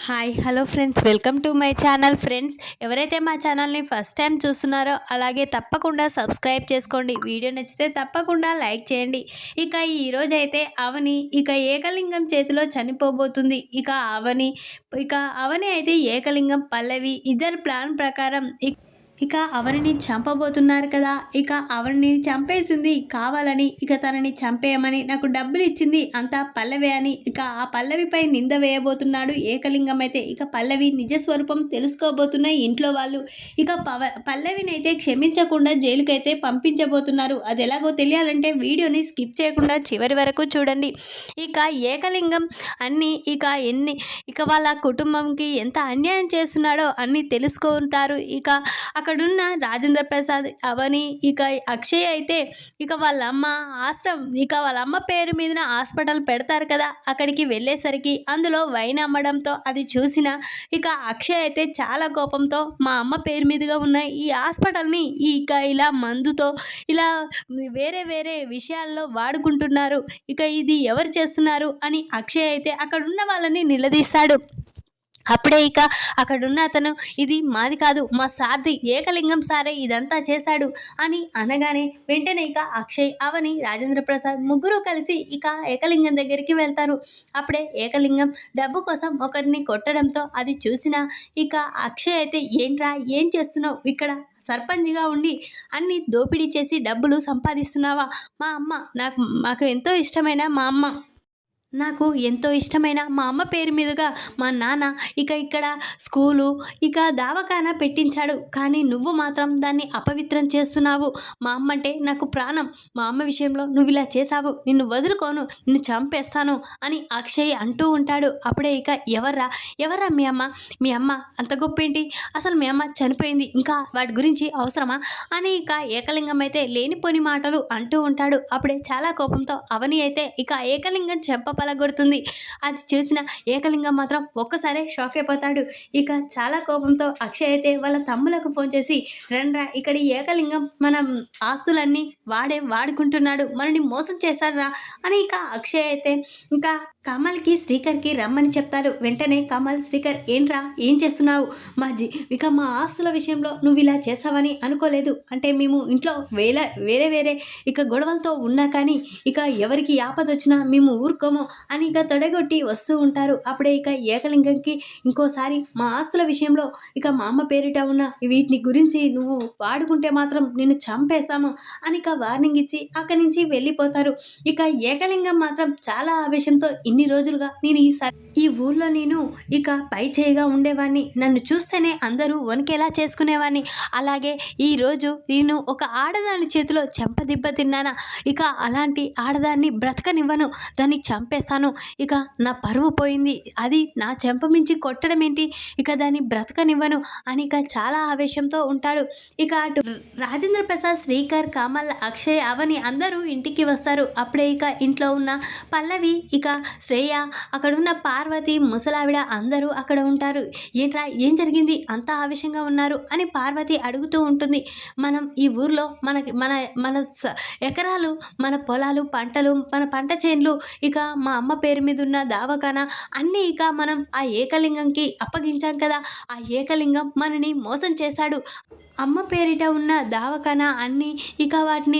Hi hello friends, welcome to my channel. Friends, ఎవరైతే మా ఛానల్ని ఫస్ట్ టైం చూస్తున్నారో అలాగే తప్పకుండా సబ్స్క్రైబ్ చేసుకోండి. వీడియో నచ్చితే తప్పకుండా లైక్ చేయండి. ఇక ఈరోజైతే అవని ఏకలింగం చేతిలో చనిపోబోతుంది. ఇక అవని అయితే ఏకలింగం, పల్లవి ఇద్దరు ప్లాన్ ప్రకారం అవనిని చంపబోతున్నారు కదా. అవనిని చంపేసింది కావాలని, తనని చంపేయమని, నాకు డబ్బులు ఇచ్చింది అంతా పల్లవి అని ఆ పల్లవిపై నింద వేయబోతున్నాడు ఏకలింగం. అయితే పల్లవి నిజస్వరూపం తెలుసుకోబోతున్నాయి ఇంట్లో వాళ్ళు. పల్లవిని అయితే క్షమించకుండా జైలుకైతే పంపించబోతున్నారు. అది ఎలాగో తెలియాలంటే వీడియోని స్కిప్ చేయకుండా చివరి వరకు చూడండి. ఏకలింగం అన్నీ వాళ్ళ కుటుంబంకి ఎంత అన్యాయం చేస్తున్నాడో అన్నీ తెలుసుకుంటారు. అక్కడున్న రాజేంద్ర ప్రసాద్, అవని, అక్షయ్ అయితే వాళ్ళ అమ్మ పేరు మీద హాస్పిటల్ పెడతారు కదా. అక్కడికి వెళ్ళేసరికి అందులో వైన్ అమ్మడంతో అది చూసిన అక్షయ్ అయితే చాలా కోపంతో, మా అమ్మ పేరు మీదుగా ఉన్న ఈ హాస్పిటల్ని ఇలా మందుతో ఇలా వేరే వేరే విషయాల్లో వాడుకుంటున్నారు, ఇది ఎవరు చేస్తున్నారు అని అక్షయ్ అయితే అక్కడున్న వాళ్ళని నిలదీశాడు. అప్పుడే అక్కడున్న అతను, ఇది మాది కాదు, మా సార్ది, ఏకలింగం సారే ఇదంతా చేశాడు అని అనగానే వెంటనే అక్షయ్, అవని, రాజేంద్ర ప్రసాద్ ముగ్గురు కలిసి ఏకలింగం దగ్గరికి వెళ్తారు. అప్పుడే ఏకలింగం డబ్బు కోసం ఒకరిని కొట్టడంతో అది చూసిన అక్షయ్ అయితే, ఏంట్రా ఏం చేస్తున్నావు ఇక్కడ, సర్పంచ్గా ఉండి అన్ని దోపిడీ చేసి డబ్బులు సంపాదిస్తున్నావా? మాకు ఎంతో ఇష్టమైన మా అమ్మ పేరు మీదుగా మా నాన్న ఇక్కడ స్కూలు దావఖానా పెట్టించాడు, కానీ నువ్వు మాత్రం దాన్ని అపవిత్రం చేస్తున్నావు. మా అమ్మ అంటే నాకు ప్రాణం, మా అమ్మ విషయంలో నువ్వు ఇలా చేశావు, నిన్ను వదులుకోను, నిన్ను చంపేస్తాను అని అక్షయ్ అంటూ ఉంటాడు. అప్పుడే ఎవర్రా మీ అమ్మ అంత గొప్ప ఏంటి, అసలు మీ అమ్మ చనిపోయింది, ఇంకా వాటి గురించి అవసరమా అని ఏకలింగం అయితే లేనిపోని మాటలు అంటూ ఉంటాడు. అప్పుడే చాలా కోపంతో అవని అయితే ఏకలింగం పలగొడుతుంది. అది చూసిన ఏకలింగం మాత్రం ఒక్కసారే షాక్ అయిపోతాడు. చాలా కోపంతో అక్షయ్ అయితే వాళ్ళ తమ్ములకు ఫోన్ చేసి, రండ్రా, ఇక్కడ ఏకలింగం మన ఆస్తులన్నీ వాడుకుంటున్నాడు, మనని మోసం చేశారా అని అక్షయ్ అయితే కమల్కి, శ్రీకర్కి రమ్మని చెప్తారు. వెంటనే కమల్, శ్రీకర్, ఏంట్రా ఏం చేస్తున్నావు, మా ఆస్తుల విషయంలో నువ్వు ఇలా చేస్తావని అనుకోలేదు, అంటే మేము ఇంట్లో వేరే వేరే గొడవలతో ఉన్నా కానీ ఎవరికి ఆపదొచ్చినా మేము ఊరుకోము అని తొడగొట్టి వస్తూ ఉంటారు. అప్పుడే ఏకలింగంకి, ఇంకోసారి మా ఆస్తుల విషయంలో మా అమ్మ పేరిట ఉన్న వీటిని గురించి నువ్వు వాడుకుంటే మాత్రం నిన్ను చంపేస్తాము అని వార్నింగ్ ఇచ్చి అక్కడి నుంచి వెళ్ళిపోతారు. ఏకలింగం మాత్రం చాలా ఆవేశంతో, ఇన్ని రోజులుగా నేను ఈ ఊర్లో నేను పై చేయిగా ఉండేవాడిని, నన్ను చూస్తేనే అందరూ వణికేలా చేసుకునేవాడిని, అలాగే ఈరోజు నేను ఒక ఆడదాని చేతిలో చెంపదిబ్బ తిన్నానా, అలాంటి ఆడదాన్ని బ్రతకనివ్వను, దాన్ని చంపేస్తాను, నా పరువు పోయింది, అది నా చెంప మించి కొట్టడం ఏంటి, దాన్ని బ్రతకనివ్వను అని చాలా ఆవేశంతో ఉంటాడు. అటు రాజేంద్ర ప్రసాద్, శ్రీకర్, కమల్, అక్షయ్, అవని అందరూ ఇంటికి వస్తారు. అప్పుడే ఇంట్లో ఉన్న పల్లవి, శ్రేయ, అక్కడున్న పార్వతి, ముసలావిడ అందరూ అక్కడ ఉంటారు. ఏంట్రా ఏం జరిగింది, అంతా ఆవేశంగా ఉన్నారు అని పార్వతి అడుగుతూ ఉంటుంది. మనం ఈ ఊర్లో మన ఎకరాలు, మన పొలాలు, పంటలు, మన పంట చేన్లు, మా అమ్మ పేరు మీద ఉన్న దావఖానా అన్నీ మనం ఆ ఏకలింగంకి అప్పగించాం కదా, ఆ ఏకలింగం మనని మోసం చేశాడు, అమ్మ పేరిట ఉన్న దావఖానా అన్నీ వాటిని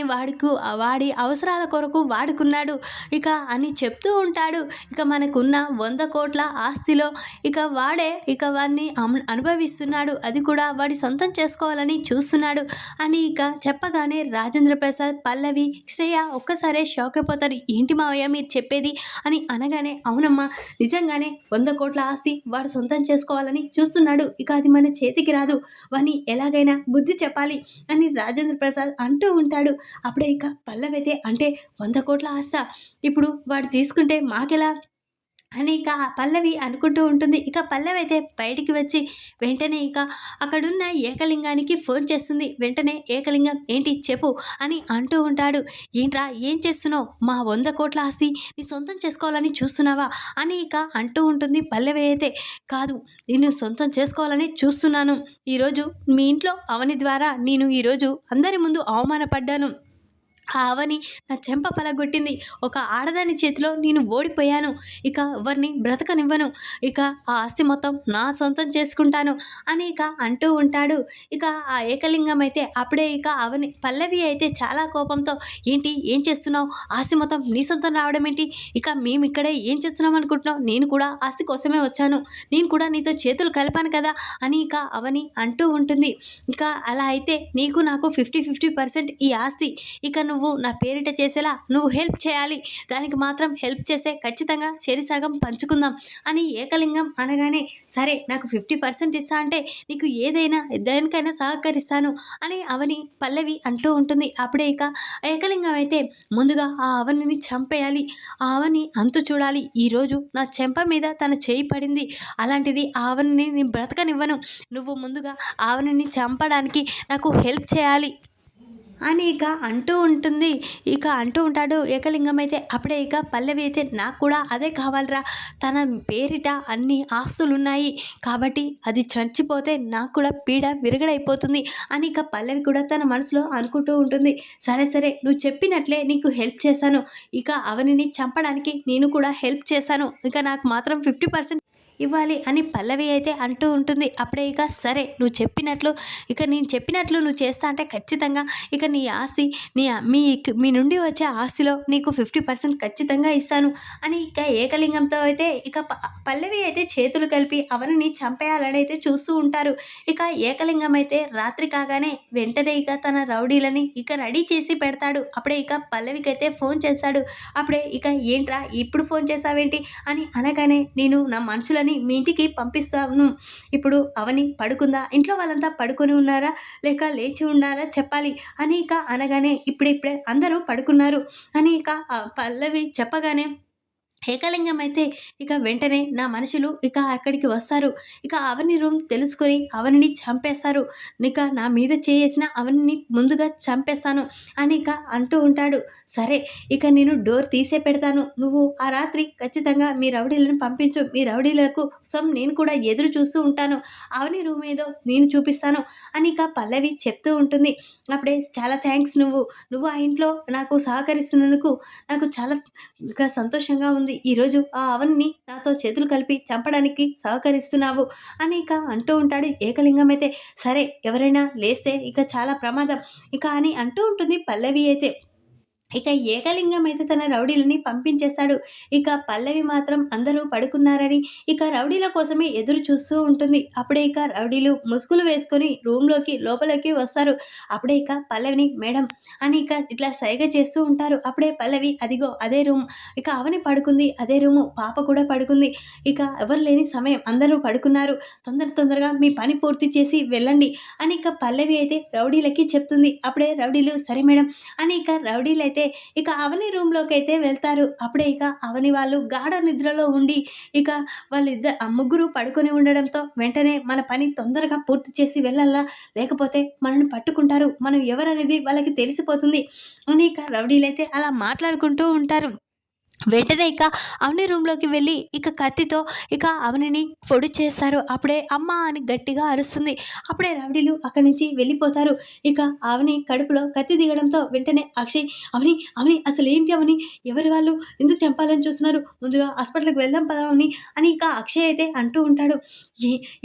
వాడి అవసరాల కొరకు వాడుకున్నాడు అని చెప్తూ ఉంటాడు. మనకున్న 100 కోట్ల ఆస్తిలో వాడే వాడిని అనుభవిస్తున్నాడు, అది కూడా వాడి సొంతం చేసుకోవాలని చూస్తున్నాడు అని చెప్పగానే రాజేంద్ర ప్రసాద్, పల్లవి, శ్రేయ ఒక్కసారే షాక్ అయిపోతారు. ఏంటి మావయ్య మీరు చెప్పేది అని అనగానే, అవునమ్మా, నిజంగానే 100 కోట్ల ఆస్తి వాడు సొంతం చేసుకోవాలని చూస్తున్నాడు, అది మన చేతికి రాదు, వాడిని ఎలాగైనా బుద్ధి చెప్పాలి అని రాజేంద్ర ప్రసాద్ అంటూ ఉంటాడు. అప్పుడే పల్లవైతే, అంటే 100 కోట్ల ఆశ ఇప్పుడు వాడు తీసుకుంటే మాకెలా అని పల్లవి అనుకుంటూ ఉంటుంది. పల్లవి అయితే బయటికి వచ్చి వెంటనే అక్కడున్న ఏకలింగానికి ఫోన్ చేస్తుంది. వెంటనే ఏకలింగం, ఏంటి చెప్పు అని అంటూ ఉంటాడు. ఏంట్రా ఏం చేస్తున్నావు, మా 100 కోట్ల ఆస్తి నీ సొంతం చేసుకోవాలని చూస్తున్నావా అని అంటూ ఉంటుంది. పల్లవి అయితే, కాదు, నేను సొంతం చేసుకోవాలని చూస్తున్నాను, ఈరోజు మీ ఇంట్లో అవని ద్వారా నేను ఈరోజు అందరి ముందు అవమానపడ్డాను, ఆ అవని నా చెంప పలగొట్టింది. ఒక ఆడదాని చేతిలో నేను ఓడిపోయాను. ఇక ఎవరిని బ్రతకనివ్వను. ఇక ఆ ఆస్తి మొత్తం నా సొంతం చేసుకుంటాను అని ఇక అంటూ ఉంటాడు. ఇక ఆ ఏకలింగం అయితే అప్పుడే ఇక అవని పల్లవి అయితే చాలా కోపంతో, "ఏంటి? ఏం చేస్తున్నావు? ఆస్తి మొత్తం నీ సొంతం రావడం ఏంటి? ఇక మేము ఇక్కడే ఏం చేస్తున్నాం అనుకుంటున్నావు? నేను కూడా ఆస్తి కోసమే వచ్చాను. నేను కూడా నీతో చేతులు కలిపాను కదా" అని ఇక అవని అంటూ ఉంటుంది. ఇక అలా అయితే నీకు నాకు 50-50% ఈ ఆస్తి. ఇక నువ్వు నా పేరిట చేసేలా నువ్వు హెల్ప్ చేయాలి. దానికి మాత్రం హెల్ప్ చేస్తే ఖచ్చితంగా చెరిసగం పంచుకుందాం అని ఏకలింగం అనగానే, సరే నాకు 50% ఇస్తా అంటే నీకు ఏదైనా దేనికైనా సహకరిస్తాను అని అవని పల్లవి అంటూ ఉంటుంది. అప్పుడే ఇక ఏకలింగం అయితే ముందుగా ఆ అవనిని చంపేయాలి. ఆ అవని అంతు చూడాలి. ఈరోజు నా చెంప మీద తన చేయి పడింది. అలాంటిది ఆ అవనిని నేను బ్రతకనివ్వను. నువ్వు ముందుగా ఆ అవనిని చంపడానికి నాకు హెల్ప్ చేయాలి అని ఇక అంటూ ఉంటుంది. ఇక అంటూ ఉంటాడు ఏకలింగం అయితే. అప్పుడే ఇక పల్లవి అయితే, నాకు కూడా అదే కావాలిరా, తన పేరిట అన్ని ఆస్తులున్నాయి కాబట్టి అది చచ్చిపోతే నాకు కూడా పీడ విరగడైపోతుంది అని ఇక పల్లవి కూడా తన మనసులో అనుకుంటూ ఉంటుంది. సరే సరే, నువ్వు చెప్పినట్లే నీకు హెల్ప్ చేశాను. ఇక అవనిని చంపడానికి నేను కూడా హెల్ప్ చేశాను. ఇక నాకు మాత్రం 50% ఇవ్వాలి అని పల్లవి అయితే అంటూ ఉంటుంది. అప్పుడే ఇక సరే, నువ్వు చెప్పినట్లు ఇక నేను చెప్పినట్లు నువ్వు చేస్తా అంటే ఖచ్చితంగా ఇక నీ ఆస్తి నీ మీ నుండి వచ్చే ఆస్తిలో నీకు 50% ఖచ్చితంగా ఇస్తాను అని ఇక ఏకలింగంతో అయితే ఇక పల్లవి అయితే చేతులు కలిపి అవనిని చంపేయాలని అయితే చూస్తూ ఉంటారు. ఇక ఏకలింగం అయితే రాత్రి కాగానే వెంటనే ఇక తన రౌడీలని ఇక రెడీ చేసి పెడతాడు. అప్పుడే ఇక పల్లవికి అయితే ఫోన్ చేశాడు. అప్పుడే ఇక ఏంట్రా ఇప్పుడు ఫోన్ చేసావేంటి అని అనగానే, నేను నా మనుషులని మీ ఇంటికి పంపిస్తాను. ఇప్పుడు అవని పడుకుందా? ఇంట్లో వాళ్ళంతా పడుకొని ఉన్నారా లేక లేచి ఉన్నారా చెప్పాలి అని ఇక అనగానే, ఇప్పుడిప్పుడే అందరూ పడుకున్నారు అని ఇక పల్లవి చెప్పగానే ఏకలింగం అయితే ఇక వెంటనే నా మనుషులు ఇక అక్కడికి వస్తారు. ఇక అవని రూమ్ తెలుసుకొని అవనిని చంపేస్తారు. ఇక నా మీద చేసిన అవనిని ముందుగా చంపేస్తాను అని ఇక అంటూ ఉంటాడు. సరే, ఇక నేను డోర్ తీసే పెడతాను. నువ్వు ఆ రాత్రి ఖచ్చితంగా మీ రౌడీలను పంపించు. మీ రౌడీల కోసం నేను కూడా ఎదురు చూస్తూ ఉంటాను. అవని రూమ్ ఏదో నేను చూపిస్తాను అని ఇక పల్లవి చెప్తూ ఉంటుంది. అప్పుడే, చాలా థ్యాంక్స్, నువ్వు ఆ ఇంట్లో నాకు సహకరిస్తున్నందుకు నాకు చాలా ఇక సంతోషంగా ఉంది. ఈరోజు ఆ అవన్ని నాతో చేతులు కలిపి చంపడానికి సహకరిస్తున్నావు అని ఇక అంటూ ఉంటాడు ఏకలింగం అయితే. సరే, ఎవరైనా లేస్తే ఇక చాలా ప్రమాదం ఇక అని అంటూ ఉంటుంది పల్లవి అయితే. ఇక ఏకలింగం అయితే తన రౌడీలని పంపించేస్తాడు. ఇక పల్లవి మాత్రం అందరూ పడుకున్నారని ఇక రౌడీల కోసమే ఎదురు చూస్తూ ఉంటుంది. అప్పుడే ఇక రౌడీలు ముసుగులు వేసుకొని రూమ్లోకి లోపలికి వస్తారు. అప్పుడే ఇక పల్లవిని మేడం అని ఇక ఇట్లా సైగ చేస్తూ ఉంటారు. అప్పుడే పల్లవి, అదిగో అదే రూమ్, ఇక అవని పడుకుంది అదే రూము, పాప కూడా పడుకుంది. ఇక ఎవరు లేని సమయం, అందరూ పడుకున్నారు, తొందరగా మీ పని పూర్తి చేసి వెళ్ళండి అని ఇక పల్లవి అయితే రౌడీలకి చెప్తుంది. అప్పుడే రౌడీలు సరే మేడం అని ఇక రౌడీలు అయితే ఇక అవని రూమ్లోకి అయితే వెళ్తారు. అప్పుడే ఇక అవని వాళ్ళు గాఢ నిద్రలో ఉండి ఇక ముగ్గురు పడుకొని ఉండడంతో, వెంటనే మన పని తొందరగా పూర్తి చేసి వెళ్ళాలా, లేకపోతే మనల్ని పట్టుకుంటారు, మనం ఎవరనేది వాళ్ళకి తెలిసిపోతుంది అని ఇక రౌడీలైతే అలా మాట్లాడుకుంటూ ఉంటారు. వెంటనే ఇక అవని రూమ్లోకి వెళ్ళి ఇక కత్తితో ఇక అవనిని పొడి చేస్తారు. అప్పుడే అమ్మ అని గట్టిగా అరుస్తుంది. అప్పుడే రౌడీలు అక్కడి నుంచి వెళ్ళిపోతారు. ఇక అవని కడుపులో కత్తి దిగడంతో వెంటనే అక్షయ్, అవని అవని అసలు ఏంటి అవని, ఎవరి వాళ్ళు, ఎందుకు చంపాలని చూస్తున్నారు, ముందుగా హాస్పిటల్కి వెళ్దాం పదా అవని అని ఇక అక్షయ్ అయితే అంటూ ఉంటాడు.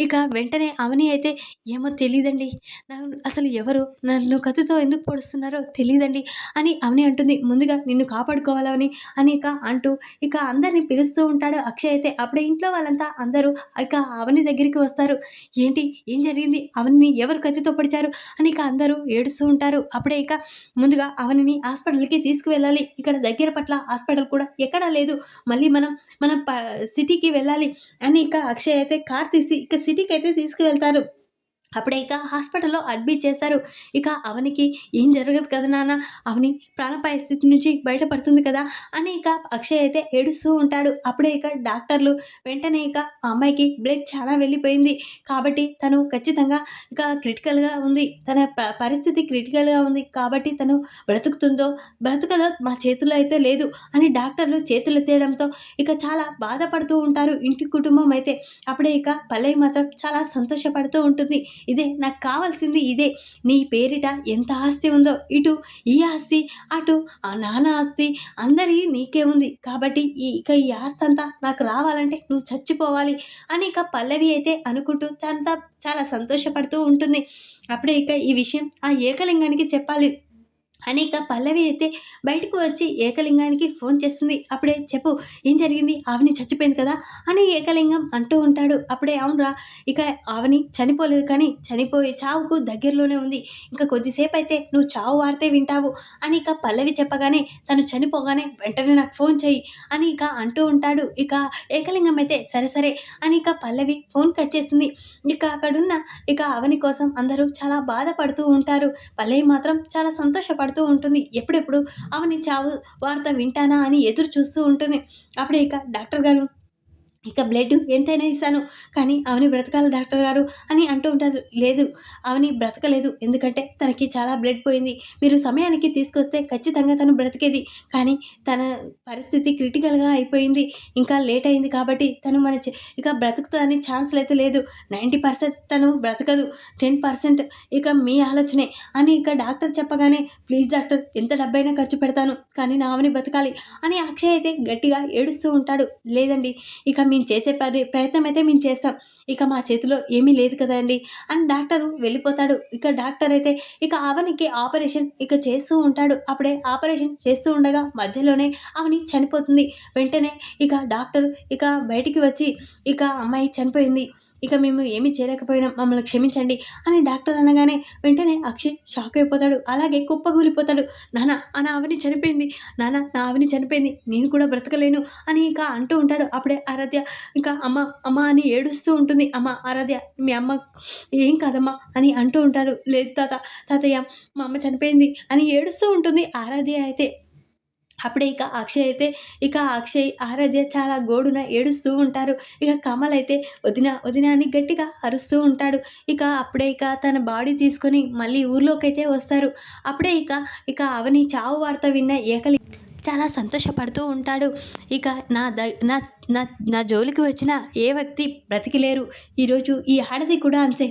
ఇక వెంటనే అవని అయితే, ఏమో తెలీదండి, నాకు అసలు ఎవరు నన్ను కత్తితో ఎందుకు పొడుస్తున్నారో తెలీదండి అని అవని అంటుంది. ముందుగా నిన్ను కాపాడుకోవాలని అని ఇక అంటూ ఇక అందరిని పిలుస్తూ ఉంటాడు అక్షయ్ అయితే. అప్పుడే ఇంట్లో వాళ్ళంతా అందరూ ఇక అవని దగ్గరికి వస్తారు. ఏంటి, ఏం జరిగింది, అవనిని ఎవరు కత్తితో పొడిచారు అని ఇక అందరూ ఏడుస్తూ ఉంటారు. అప్పుడే ఇక ముందుగా అవనిని హాస్పిటల్కి తీసుకువెళ్ళాలి. ఇక్కడ దగ్గర పట్ల హాస్పిటల్ కూడా ఎక్కడా లేదు, మళ్ళీ మనం మన సిటీకి వెళ్ళాలి అని ఇక అక్షయ్ అయితే కార్ తీసి ఇక సిటీకి అయితే తీసుకువెళ్తారు. అప్పుడే ఇక హాస్పిటల్లో అడ్మిట్ చేశారు. ఇక అవనికి ఏం జరగదు కదా నాన్న, అవని ప్రాణాపాయ స్థితి నుంచి బయటపడుతుంది కదా అని ఇక అక్షయ్ అయితే ఏడుస్తూ ఉంటాడు. అప్పుడే ఇక డాక్టర్లు వెంటనే ఇక ఆ అమ్మాయికి బ్లడ్ చాలా వెళ్ళిపోయింది కాబట్టి తను ఖచ్చితంగా ఇక క్రిటికల్గా ఉంది, తన పరిస్థితి క్రిటికల్గా ఉంది కాబట్టి తను బ్రతుకదో మా చేతుల్లో అయితే లేదు అని డాక్టర్లు చేతులు ఎత్తేయడంతో ఇక చాలా బాధపడుతూ ఉంటారు ఇంటి కుటుంబం అయితే. అప్పుడే ఇక పల్లవి మాత్రం చాలా సంతోషపడుతూ ఉంటుంది. ఇదే నాకు కావాల్సింది ఇదే. నీ పేరిట ఎంత ఆస్తి ఉందో, ఇటు ఈ ఆస్తి, అటు ఆ నాన్న ఆస్తి అందరి నీకే ఉంది. కాబట్టి ఈ ఆస్తి అంతా నాకు రావాలంటే నువ్వు చచ్చిపోవాలి అని ఇక పల్లవి అయితే అనుకుంటూ చాలా సంతోషపడుతూ ఉంటుంది. అప్పుడే ఇక ఈ విషయం ఆ ఏకలింగానికి చెప్పాలి అని ఇక పల్లవి అయితే బయటకు వచ్చి ఏకలింగానికి ఫోన్ చేస్తుంది. అప్పుడే చెప్పు ఏం జరిగింది, ఆవని చచ్చిపోయింది కదా అని ఏకలింగం అంటూ ఉంటాడు. అప్పుడే అవునరా, ఇక ఆవని చనిపోలేదు కానీ చనిపోయి చావుకు దగ్గరలోనే ఉంది. ఇంకా కొద్దిసేపు అయితే నువ్వు చావు వార్తే వింటావు అని ఇక పల్లవి చెప్పగానే తను చనిపోగానే వెంటనే నాకు ఫోన్ చెయ్యి అని ఇక అంటూ ఉంటాడు. ఇక ఏకలింగం అయితే సరే సరే అని ఇక పల్లవి ఫోన్ కట్ చేస్తుంది. ఇక అక్కడున్న ఇక అవని కోసం అందరూ చాలా బాధపడుతూ ఉంటారు. పల్లవి మాత్రం చాలా సంతోషపడుతూ ఉంటుంది. ఎప్పుడెప్పుడు అవని చావు వార్త వింటానా అని ఎదురు చూస్తూ ఉంటుంది. అప్పుడే ఇక డాక్టర్ గారు ఇక బ్లడ్ ఎంతైనా ఇస్తాను కానీ అవని బ్రతకాలి డాక్టర్ గారు అని అంటూ ఉంటారు. లేదు, అవని బ్రతకలేదు, ఎందుకంటే తనకి చాలా బ్లడ్ పోయింది. మీరు సమయానికి తీసుకొస్తే ఖచ్చితంగా తను బ్రతికేది. కానీ తన పరిస్థితి క్రిటికల్గా అయిపోయింది, ఇంకా లేట్ అయింది కాబట్టి తను ఇక బ్రతుకుతుందని ఛాన్స్లు అయితే లేదు. 90% తను బ్రతకదు, 10% ఇక మీ ఆలోచనే అని ఇక డాక్టర్ చెప్పగానే ప్లీజ్ డాక్టర్, ఎంత డబ్బైనా ఖర్చు పెడతాను కానీ నా అవని బ్రతకాలి అని అక్షయ్ అయితే గట్టిగా ఏడుస్తూ ఉంటాడు. లేదండి, ఇక మేము చేసే ప్రయత్నం అయితే మేము చేస్తాం, ఇక మా చేతిలో ఏమీ లేదు కదండి అని డాక్టరు వెళ్ళిపోతాడు. ఇక డాక్టర్ అయితే ఇక అవనికి ఆపరేషన్ ఇక చేస్తూ ఉంటాడు. అప్పుడే ఆపరేషన్ చేస్తూ ఉండగా మధ్యలోనే అవని చనిపోతుంది. వెంటనే ఇక డాక్టర్ ఇక బయటికి వచ్చి ఇక అమ్మాయి చనిపోయింది, ఇక మేము ఏమీ చేయలేకపోయినాం, మమ్మల్ని క్షమించండి అని డాక్టర్ అనగానే వెంటనే అక్షయ్ షాక్ అయిపోతాడు. అలాగే కుప్పగూలిపోతాడు. నాన్న నా అవని చనిపోయింది, నాన్న నా అవని చనిపోయింది, నేను కూడా బ్రతకలేను అని ఇక అంటూ ఉంటాడు. అప్పుడే ఆరాధ్య ఇక అమ్మ అమ్మ అని ఏడుస్తూ ఉంటుంది. అమ్మ ఆరాధ్య, మీ అమ్మ ఏం కాదమ్మా అని అంటూ ఉంటాడు. లేదు తాతయ్య మా అమ్మ చనిపోయింది అని ఏడుస్తూ ఉంటుంది ఆరాధ్య అయితే. అప్పుడే ఇక అక్షయ్ ఆరాధ్య చాలా గోడున ఏడుస్తూ ఉంటారు. ఇక కమల్ అయితే వదిన వదిన అని గట్టిగా అరుస్తూ ఉంటాడు. ఇక అప్పుడే ఇక తన బాడీ తీసుకొని మళ్ళీ ఊర్లోకైతే వస్తారు. అప్పుడే ఇక అవని చావు వార్త విన్న ఏకలి చాలా సంతోషపడుతూ ఉంటాడు. ఇక నా ద నా నా నా జోలికి వచ్చిన ఏ వ్యక్తి బ్రతికిలేరు. ఈరోజు ఈ ఆడది కూడా అంతే.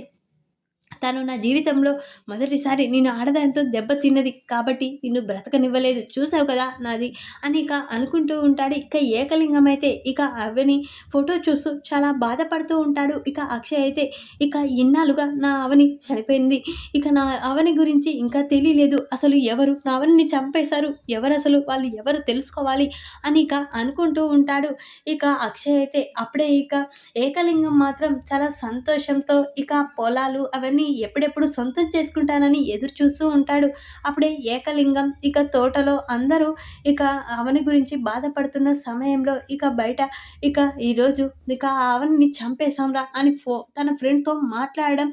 తను నా జీవితంలో మొదటిసారి నేను ఆడదాంతో దెబ్బతిన్నది కాబట్టి నిన్ను బ్రతకనివ్వలేదు, చూసావు కదా నాది అని ఇక అనుకుంటూ ఉంటాడు. ఇక ఏకలింగం అయితే ఇక అవని ఫోటో చూస్తూ చాలా బాధపడుతూ ఉంటాడు. ఇక అక్షయ్ అయితే ఇక ఇన్నాళ్ళుగా నా అవని చనిపోయింది, ఇక నా అవని గురించి ఇంకా తెలియలేదు, అసలు ఎవరు నా అవని చంపేశారు, ఎవరు అసలు వాళ్ళు ఎవరు తెలుసుకోవాలి అని ఇక అనుకుంటూ ఉంటాడు. ఇక అక్షయ్ అయితే అప్పుడే ఇక ఏకలింగం మాత్రం చాలా సంతోషంతో ఇక పొలాలు అవన్నీ ఎప్పుడెప్పుడు సొంతం చేసుకుంటానని ఎదురు చూస్తూ ఉంటాడు. అప్పుడే ఏకలింగం ఇక తోటలో అందరూ ఇక అవని గురించి బాధపడుతున్న సమయంలో ఇక బయట ఇక ఈరోజు ఇక అవని చంపేశాంరా అని తన ఫ్రెండ్తో మాట్లాడడం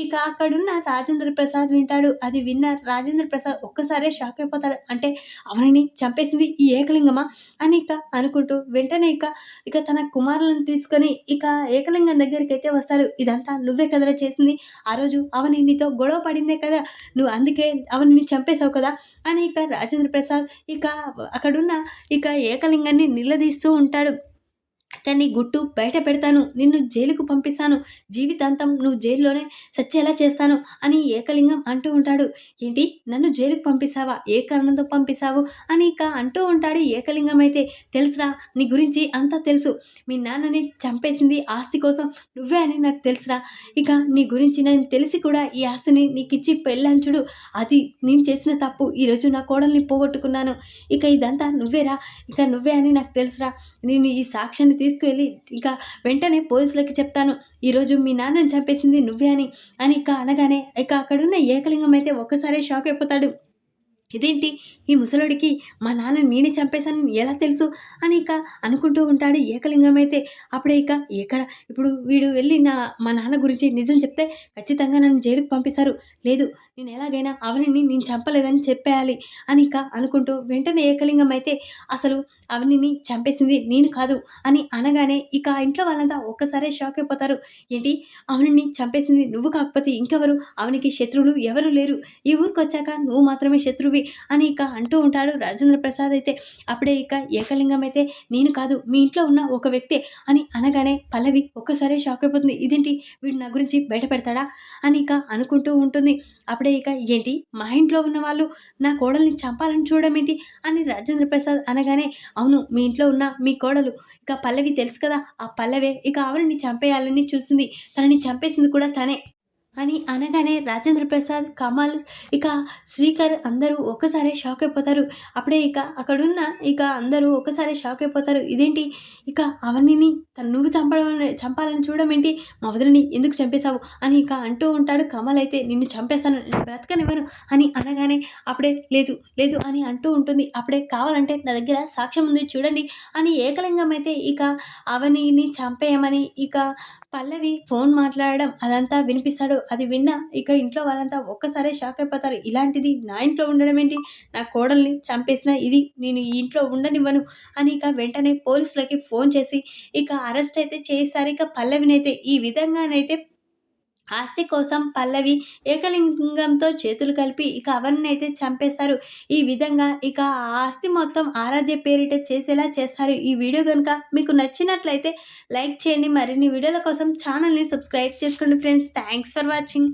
ఇక అక్కడున్న రాజేంద్ర ప్రసాద్ వింటాడు. అది విన్న రాజేంద్ర ప్రసాద్ ఒక్కసారే షాక్ అయిపోతాడు. అంటే అవనిని చంపేసింది ఈ ఏకలింగమా అని ఇక అనుకుంటూ వెంటనే ఇక తన కుమారులను తీసుకొని ఇక ఏకలింగం దగ్గరికి అయితే వస్తారు. ఇదంతా నువ్వే కదరా చేసింది, ఆ రోజు అవని నీతో గొడవ పడిందే కదా, నువ్వు అందుకే అవనిని చంపేశావు కదా అని ఇక రాజేంద్ర ప్రసాద్ ఇక అక్కడున్న ఇక ఏకలింగాన్ని నిలదీస్తూ ఉంటాడు. ఇక నీ గుట్టు బయట పెడతాను, నిన్ను జైలుకు పంపిస్తాను, జీవితాంతం నువ్వు జైల్లోనే చచ్చేలా చేస్తాను అని ఏకలింగం అంటూ ఉంటాడు. ఏంటి, నన్ను జైలుకు పంపిస్తావా, ఏ కారణంతో పంపిస్తావు అని ఇక అంటూ ఉంటాడు. ఏకలింగం అయితే తెలుసురా, నీ గురించి అంతా తెలుసు, మీ నాన్నని చంపేసింది ఆస్తి కోసం నువ్వే అని నాకు తెలుసురా, ఇక నీ గురించి నేను తెలిసి కూడా ఈ ఆస్తిని నీకు ఇచ్చి పెళ్ళంచుడు అది నేను చేసిన తప్పు, ఈరోజు నా కోడల్ని పోగొట్టుకున్నాను, ఇక ఇదంతా నువ్వేరా, ఇక నువ్వే అని నాకు తెలుసురా, నేను ఈ సాక్ష్యాన్ని తీసుకువెళ్ళి ఇక వెంటనే పోలీసులకి చెప్తాను, ఈరోజు మీ నాన్నని చంపేసింది నువ్వే అని ఇక అనగానే ఇక అక్కడున్న ఏకలింగం అయితే ఒక్కసారే షాక్ అయిపోతాడు. ఇదేంటి, ఈ ముసలుడికి మా నాన్న నేనే చంపేశాను ఎలా తెలుసు అని ఇక అనుకుంటూ ఉంటాడు ఏకలింగం అయితే. అప్పుడే ఇక ఇప్పుడు వీడు వెళ్ళి మా నాన్న గురించి నిజం చెప్తే ఖచ్చితంగా నన్ను జైలుకు పంపిస్తారు, లేదు నేను ఎలాగైనా అవనిని నేను చంపలేదని చెప్పేయాలి అని ఇక అనుకుంటూ వెంటనే ఏకలింగం అయితే అసలు అవనిని చంపేసింది నేను కాదు అని అనగానే ఇక ఇంట్లో వాళ్ళంతా ఒక్కసారే షాక్ అయిపోతారు. ఏంటి, అవనిని చంపేసింది నువ్వు కాకపోతే ఇంకెవరు, అవనికి శత్రువులు ఎవరు లేరు, ఈ ఊరికి వచ్చాక నువ్వు మాత్రమే శత్రువు పల్లవి అని ఇక అంటూ ఉంటాడు రాజేంద్ర ప్రసాద్ అయితే. అప్పుడే ఇక ఏకలింగం అయితే నేను కాదు మీ ఇంట్లో ఉన్న ఒక వ్యక్తే అని అనగానే పల్లవి ఒక్కసారి షాక్ అయిపోతుంది. ఇదేంటి వీడు నా గురించి బయట పెడతాడా అని ఇక అనుకుంటూ ఉంటుంది. అప్పుడే ఇక ఏంటి మా ఇంట్లో ఉన్న వాళ్ళు నా కోడల్ని చంపాలని చూడడం ఏంటి అని రాజేంద్ర ప్రసాద్ అనగానే అవును మీ ఇంట్లో ఉన్న మీ కోడలు ఇక పల్లవి తెలుసు కదా ఆ పల్లవే ఇక ఆవిడని చంపేయాలని చూసింది. తనని చంపేసింది కూడా తనే అని అనగానే రాజేంద్ర ప్రసాద్, కమల్, ఇక శ్రీకర్ అందరూ ఒక్కసారే షాక్ అయిపోతారు. అప్పుడే ఇక అక్కడున్న ఇక అందరూ ఒక్కసారే షాక్ అయిపోతారు. ఇదేంటి ఇక అవనిని నువ్వు చంపాలని చూడమేంటి? మా వదినని ఎందుకు చంపేశావు? అని ఇక అంటూ ఉంటాడు. కమల్ అయితే నిన్ను చంపేస్తాను, నేను బ్రతకనివ్వను అని అనగానే అప్పుడే లేదు లేదు అని అంటూ ఉంటుంది. అప్పుడే కావాలంటే నా దగ్గర సాక్ష్యం ఉంది చూడండి అని ఏకలింగం అయితే ఇక అవనిని చంపేయమని ఇక పల్లవి ఫోన్ మాట్లాడడం అదంతా వినిపిస్తాడు. అది విన్న ఇక ఇంట్లో వాళ్ళంతా ఒక్కసారే షాక్ అయిపోతారు. ఇలాంటిది నా ఇంట్లో ఉండడం ఏంటి? నా కోడల్ని చంపేసిన ఇది నేను ఈ ఇంట్లో ఉండనివ్వను అని ఇక వెంటనే పోలీసులకి ఫోన్ చేసి ఇక అరెస్ట్ అయితే చేశారు. ఇక పల్లవినైతే ఈ విధంగానైతే ఆస్తి కోసం పల్లవి ఏకలింగంతో చేతులు కలిపి ఇక అవన్నైతే చంపేస్తారు. ఈ విధంగా ఇక ఆ ఆస్తి మొత్తం ఆరాధ్య పేరిట చేసేలా చేస్తారు. ఈ వీడియో కనుక మీకు నచ్చినట్లయితే లైక్ చేయండి. మరిన్ని వీడియోల కోసం ఛానల్ని సబ్స్క్రైబ్ చేసుకోండి ఫ్రెండ్స్. Thanks for watching.